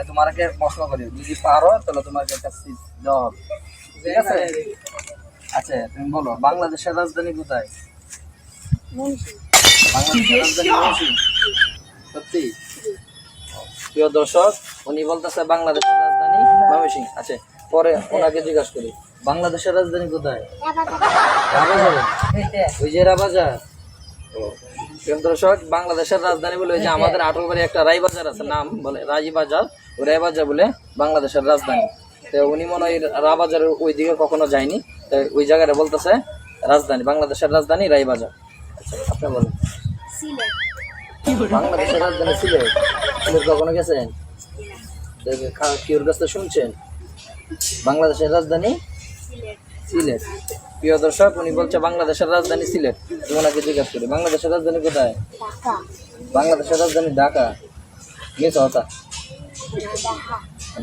তোমাকে প্রশ্ন করি, যদি পারো তাহলে তোমাকে একটা সিট দেওয়া হবে, ঠিক আছে? আচ্ছা তুমি বলো, বাংলাদেশের রাজধানী কোথায়? বাংলাদেশের রাজধানী ময়মনসিংহ। সত্যি? প্রিয় দর্শক, উনি বলতেছে বাংলাদেশের রাজধানী ময়মনসিংহ। আচ্ছা, পরে ওনাকে জিজ্ঞাসা করি, বাংলাদেশের রাজধানী কোথায়? রাবাজারে? ওই যে রাবাজার। প্রিয় দর্শক, বাংলাদেশের রাজধানী বলে ওই যে আমাদের আটলবাড়ি একটা রায়বাজার আছে, নাম বলে রায়বাজার, ওই রায়বাজার বলে বাংলাদেশের রাজধানী। তো উনি মনে হয় রাবাজারের ওই দিকে কখনো যায়নি, তো ওই জায়গাটা বলতেছে রাজধানী, বাংলাদেশের রাজধানী রায়বাজার। আচ্ছা আপনি বলেন। বাংলাদেশের রাজধানী সিলেট। সিলেট কখনো গেছেন? কেউর কাছে শুনছেন? বাংলাদেশের রাজধানী সিলেট। প্রিয় দর্শক, উনি বলছে বাংলাদেশের রাজধানী সিলেট। ওনাকে জিজ্ঞাসা করি, বাংলাদেশের রাজধানী কোথায়? বাংলাদেশের রাজধানী ঢাকা। মিস হতা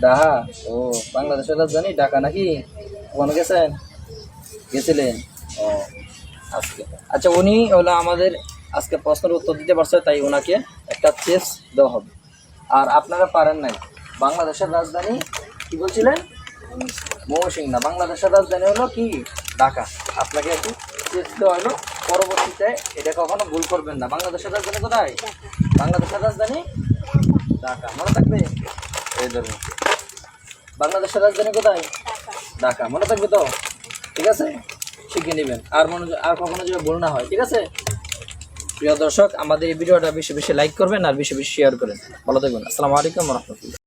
ঢাকা। ও, বাংলাদেশের রাজধানী ঢাকা নাকি? কখনো গেছেন? গেছিলেন? ও আজকে। আচ্ছা, উনি হলো আমাদের আজকে প্রশ্নের উত্তর দিতে পারছে, তাই ওনাকে একটা চেস দেওয়া হবে। আর আপনারা পারেন নাই। বাংলাদেশের রাজধানী কি বলছিলেন? ময়মনসিংহ না, বাংলাদেশের রাজধানী হলো কি? ঢাকা। আপনাকে একটু চেস দেওয়া হলো, পরবর্তীতে এটা কখনো ভুল করবেন না। বাংলাদেশের রাজধানী কোথায়? বাংলাদেশের রাজধানী ঢাকা, মনে থাকবে? এই ধরুন, বাংলাদেশের রাজধানী কোথায়? ঢাকা, মনে থাকবে তো? ঠিক আছে, শিখে নেবেন, আর কখনো যেন ভুল না হয়, ঠিক আছে? প্রিয় দর্শক, আমাদের এই ভিডিওটা বেশি বেশি লাইক করবেন আর বেশি বেশি শেয়ার করেন। ভালো থাকবেন। আসসালামু আলাইকুম ওয়া রাহমাতুল্লাহ।